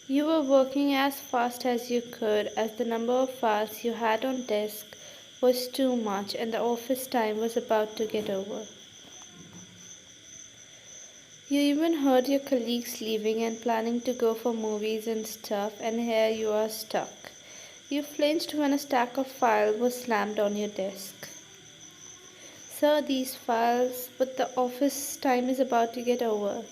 You were working as fast as you could, as the number of files you had on desk was too much and the office time was about to get over. You even heard your colleagues leaving and planning to go for movies and stuff, and here you are stuck. You flinched when a stack of files was slammed on your desk. Sir, these files, but the office time is about to get over.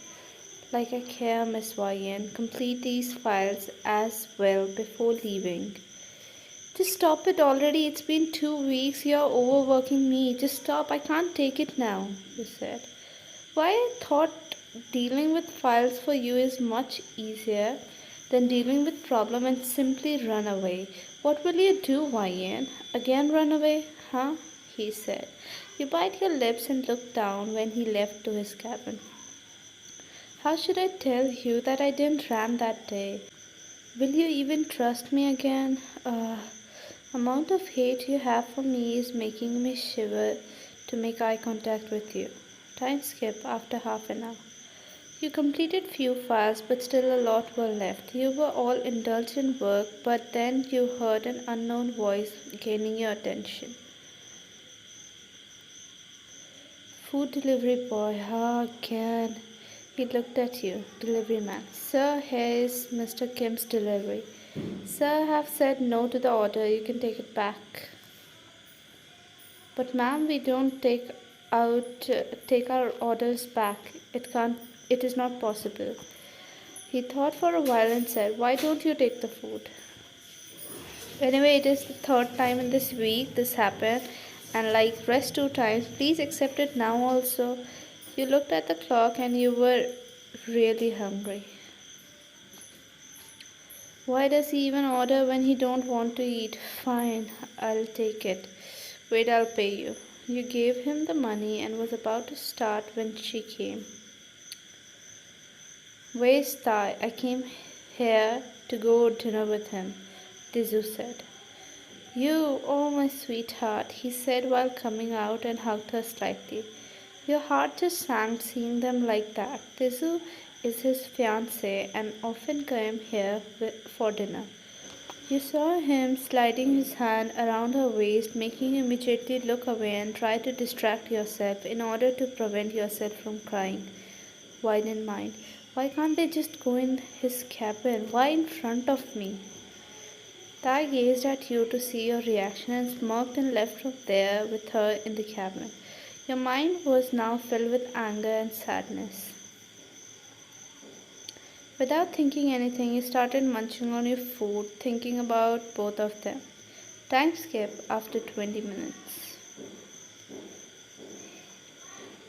Like I care, Miss Ryan. Complete these files as well before leaving. Just stop it already. It's been 2 weeks. You're overworking me. Just stop. I can't take it now, you said. Why I thought dealing with files for you is much easier than dealing with problem and simply run away. What will you do, Ryan? Again run away? Huh? He said. You bite your lips and look down when he left to his cabin. How should I tell you that I didn't run that day? Will you even trust me again? Amount of hate you have for me is making me shiver to make eye contact with you. Time skip after half an hour. You completed few files, but still a lot were left. You were all indulged in work, but then you heard an unknown voice gaining your attention. Food delivery boy, again. He looked at you, delivery man. Sir, here is Mr. Kim's delivery. Sir, I have said no to the order. You can take it back. But ma'am, we don't take our orders back. It is not possible. He thought for a while and said, why don't you take the food? Anyway, it is the third time in this week this happened, and like rest 2 times, please accept it now also. You looked at the clock and you were really hungry. Why does he even order when he don't want to eat? Fine, I'll take it. Wait, I'll pay you. You gave him the money and was about to start when she came. Where's Thai? I came here to go dinner with him, Tizu said. You, oh my sweetheart, he said while coming out and hugged her slightly. Your heart just sank seeing them like that. Tizu is his fiancée and often came here for dinner. You saw him sliding his hand around her waist, making you immediately look away and try to distract yourself in order to prevent yourself from crying. Why didn't mind? Why can't they just go in his cabin? Why in front of me? Tai gazed at you to see your reaction and smirked and left from there with her in the cabin. Your mind was now filled with anger and sadness. Without thinking anything, you started munching on your food, thinking about both of them. Time skip after 20 minutes.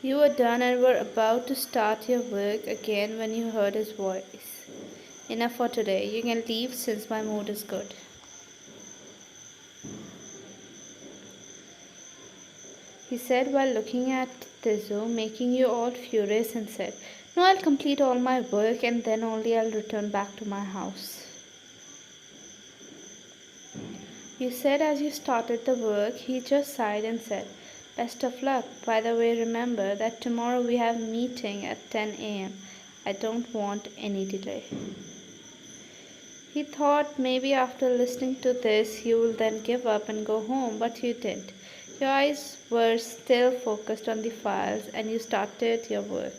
You were done and were about to start your work again when you heard his voice. Enough for today. You can leave since my mood is good. He said while looking at Tizu, making you all furious, and said, no, I'll complete all my work and then only I'll return back to my house. You said as you started the work. He just sighed and said, best of luck. By the way, remember that tomorrow we have a meeting at 10 a.m. I don't want any delay. He thought maybe after listening to this you will then give up and go home, but you didn't. Your eyes were still focused on the files and you started your work.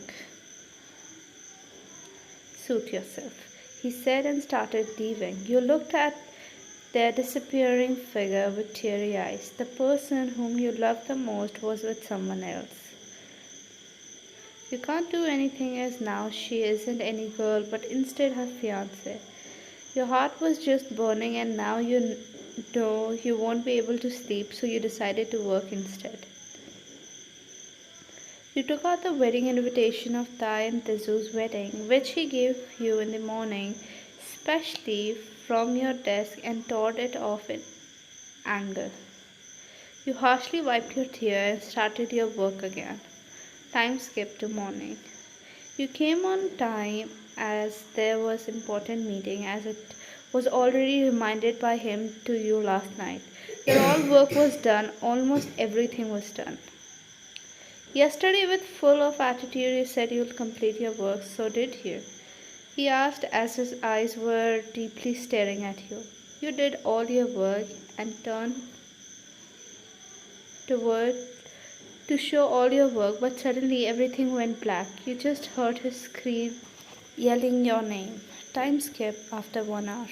Suit yourself, he said and started leaving. You looked at their disappearing figure with teary eyes. The person whom you loved the most was with someone else. You can't do anything as now she isn't any girl but instead her fiancé. Your heart was just burning and now you know you won't be able to sleep, so you decided to work instead. You took out the wedding invitation of Tai and Tizu's wedding, which he gave you in the morning, specially from your desk, and tore it off in anger. You harshly wiped your tear and started your work again. Time skipped to morning. You came on time as there was important meeting as it was already reminded by him to you last night. Your all work was done, almost everything was done. Yesterday with full of attitude you said you'll complete your work, so did you. he asked as his eyes were deeply staring at you. You did all your work and turned toward to show all your work, but suddenly everything went black. You just heard his scream, yelling your name. Time skipped after 1 hour.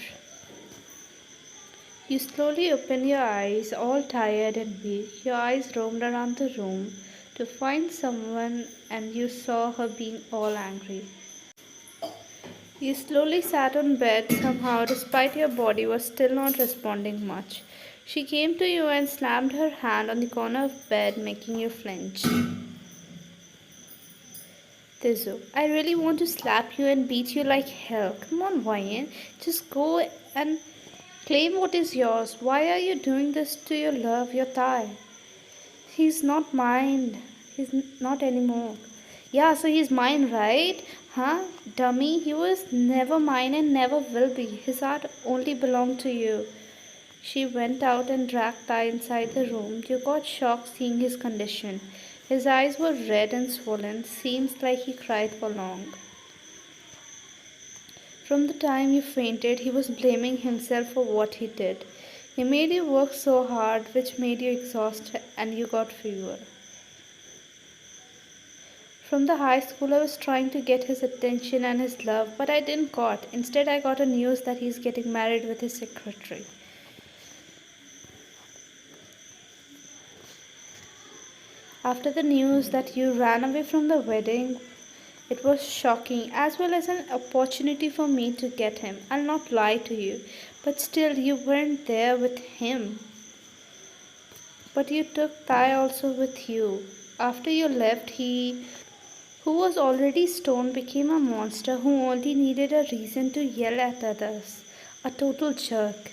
You slowly opened your eyes, all tired and weak. Your eyes roamed around the room to find someone, and you saw her being all angry. You slowly sat on bed somehow, despite your body was still not responding much. She came to you and slammed her hand on the corner of bed, making you flinch. Tizu, I really want to slap you and beat you like hell. Come on, Ryan. Just go and claim what is yours. Why are you doing this to your love, your Thai? He's not mine. Not anymore. Yeah, so he's mine, right? Huh? Dummy, he was never mine and never will be. His heart only belonged to you. She went out and dragged Thai inside the room. You got shocked seeing his condition. His eyes were red and swollen. Seems like he cried for long. From the time you fainted, he was blaming himself for what he did. He made you work so hard, which made you exhausted, and you got fever. From the high school, I was trying to get his attention and his love, but I didn't got. Instead, I got a news that he's getting married with his secretary. After the news that you ran away from the wedding, it was shocking as well as an opportunity for me to get him. I'll not lie to you, but still, you weren't there with him. But you took Thai also with you. After you left, he, who was already stoned, became a monster who only needed a reason to yell at others. A total jerk.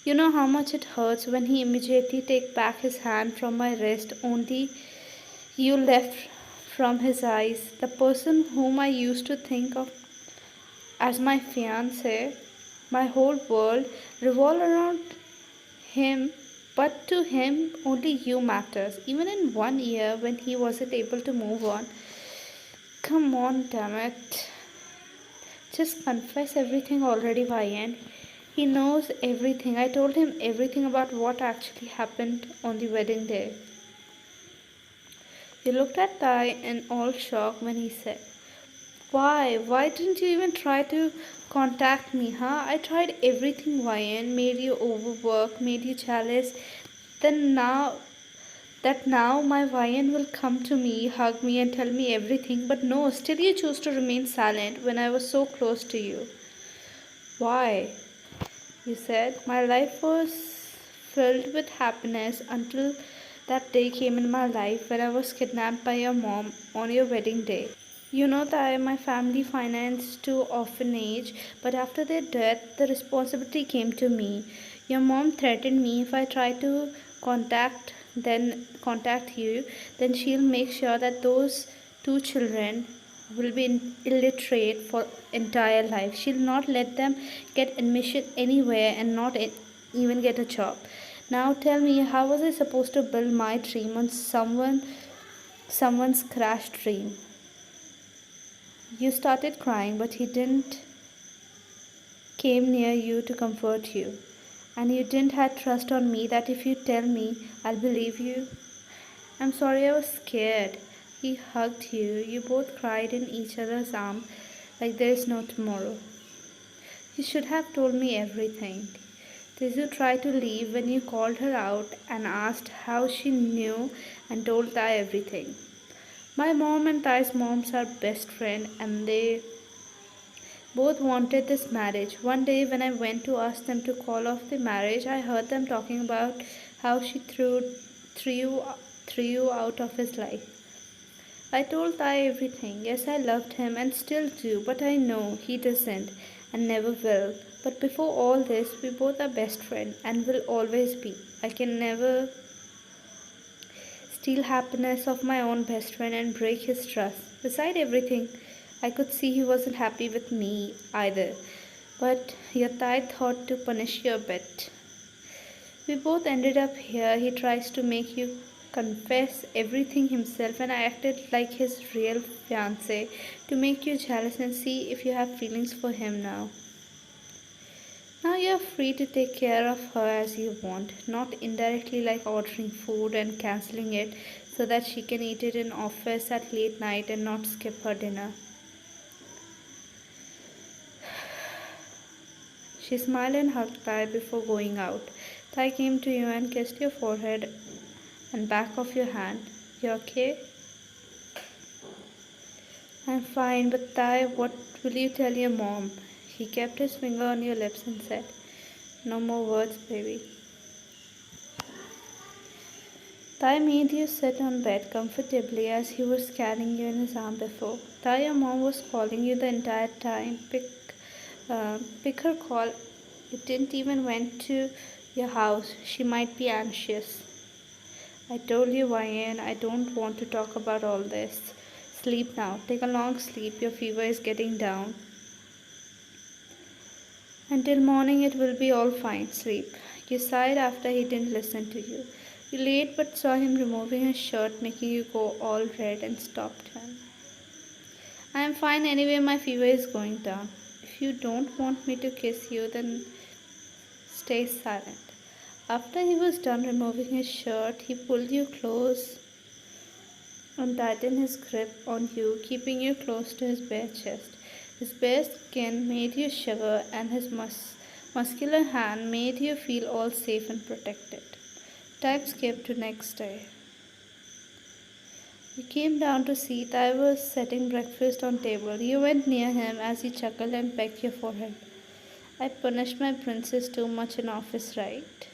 You know how much it hurts when he immediately take back his hand from my wrist, only you left from his eyes. The person whom I used to think of as my fiance, my whole world revolved around him, but to him only you matters. Even in 1 year when he wasn't able to move on. Come on, damn it. Just confess everything already, Vayan. He knows everything. I told him everything about what actually happened on the wedding day. You looked at Thai in all shock when he said, why? Why didn't you even try to contact me, huh? I tried everything, Vayan. Made you overwork, made you jealous. Then now my Vayan will come to me, hug me, and tell me everything. But no, still you chose to remain silent when I was so close to you. Why? You said, my life was filled with happiness until that day came in my life when I was kidnapped by your mom on your wedding day. You know that my family financed two orphanage, but after their death, the responsibility came to me. Your mom threatened me if I try to contact you, then she'll make sure that those two children will be illiterate for entire life. She'll not let them get admission anywhere and not even get a job. Now tell me, how was I supposed to build my dream on someone's crashed dream? You started crying, but he didn't came near you to comfort you. And you didn't have trust on me that if you tell me, I'll believe you. I'm sorry, I was scared. He hugged you. You both cried in each other's arms like there is no tomorrow. You should have told me everything. Tizu tried to leave when you called her out and asked how she knew and told Tai everything. My mom and Tai's moms are best friends and they both wanted this marriage. One day when I went to ask them to call off the marriage, I heard them talking about how she threw, threw you out of his life. I told Tai everything. Yes, I loved him and still do, but I know he doesn't and never will. But before all this, we both are best friends and will always be. I can never steal happiness of my own best friend and break his trust. Beside everything, I could see he wasn't happy with me either. But Yatai thought to punish you a bit. We both ended up here. He tries to make you confess everything himself, and I acted like his real fiance to make you jealous and see if you have feelings for him now. Now you're free to take care of her as you want, not indirectly like ordering food and canceling it so that she can eat it in office at late night and not skip her dinner. She smiled and hugged Tai before going out. Tai came to you and kissed your forehead and back of your hand. You okay? I'm fine, but Tai, what will you tell your mom? He kept his finger on your lips and said, no more words, baby. Tai made you sit on bed comfortably as he was carrying you in his arm before. Tai, your mom was calling you the entire time. Pick her call. It didn't even went to your house. She might be anxious. I told you, Ryan, I don't want to talk about all this. Sleep now. Take a long sleep. Your fever is getting down. Until morning it will be all fine. Sleep. You sighed after he didn't listen to you. You laid but saw him removing his shirt, making you go all red and stopped him. I am fine anyway, my fever is going down. If you don't want me to kiss you, then stay silent. After he was done removing his shirt, he pulled you close and tightened his grip on you, keeping you close to his bare chest. His bare skin made you shiver, and his muscular hand made you feel all safe and protected. Time skipped to next day. You came down to see Tai was setting breakfast on table. You went near him as he chuckled and pecked your forehead. I punished my princess too much in office, right?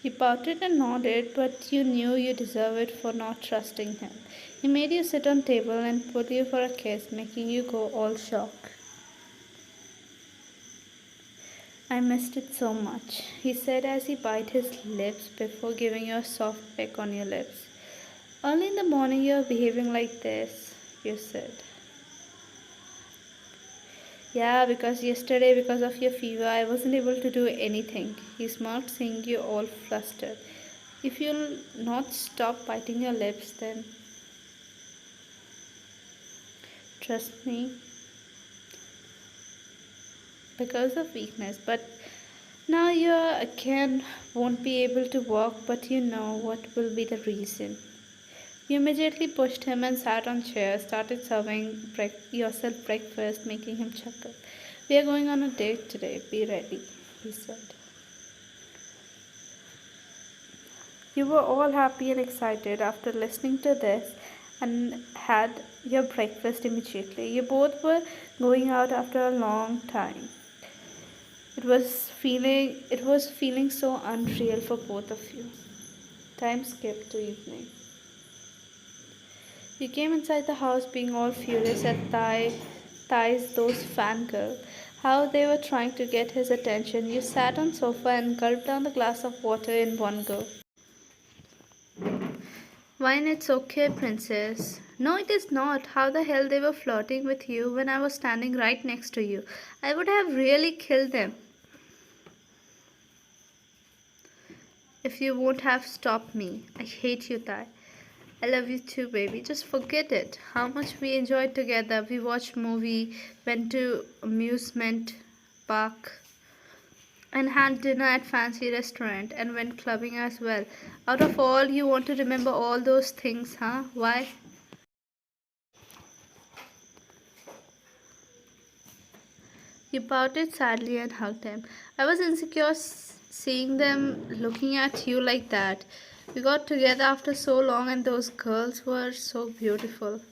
He pouted and nodded, but you knew you deserved it for not trusting him. He made you sit on table and pulled you for a kiss, making you go all shocked. I missed it so much, he said as he bit his lips before giving you a soft peck on your lips. Early in the morning you are behaving like this, you said. Yeah, because yesterday, because of your fever, I wasn't able to do anything. He smiled, seeing you all flustered. If you'll not stop biting your lips, then trust me, because of weakness. But now you again won't be able to walk, but you know what will be the reason. You immediately pushed him and sat on chair, started serving yourself breakfast, making him chuckle. We are going on a date today. Be ready, he said. You were all happy and excited after listening to this and had your breakfast immediately. You both were going out after a long time. It was feeling so unreal for both of you. Time skipped to evening. You came inside the house being all furious at those fangirl. How they were trying to get his attention. You sat on sofa and gulped down the glass of water in one go. Wine, it's okay, princess. No, it is not. How the hell they were flirting with you when I was standing right next to you? I would have really killed them if you won't have stopped me. I hate you, Tai. I love you too, baby. Just forget it. How much we enjoyed together. We watched movie, went to amusement park, and had dinner at fancy restaurant, and went clubbing as well. Out of all, you want to remember all those things, huh? Why? You pouted sadly and hugged him. I was insecure seeing them looking at you like that. We got together after so long, and those girls were so beautiful.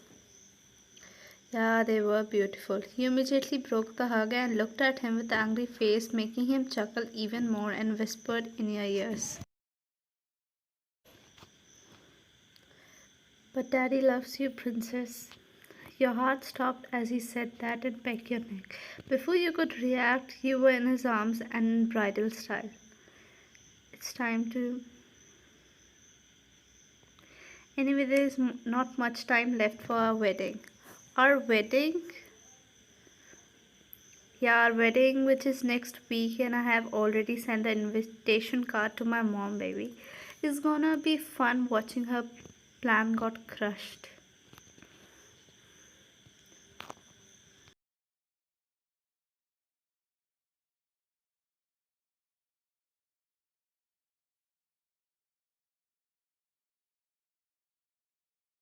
Yeah, they were beautiful. You immediately broke the hug and looked at him with an angry face, making him chuckle even more and whispered in your ears. But Daddy loves you, princess. Your heart stopped as he said that and pecked your neck. Before you could react, you were in his arms and in bridal style. It's time to. Anyway, there is not much time left for our wedding. Our wedding? Yeah, our wedding, which is next week, and I have already sent the invitation card to my mom, baby. It's gonna be fun watching her plan got crushed.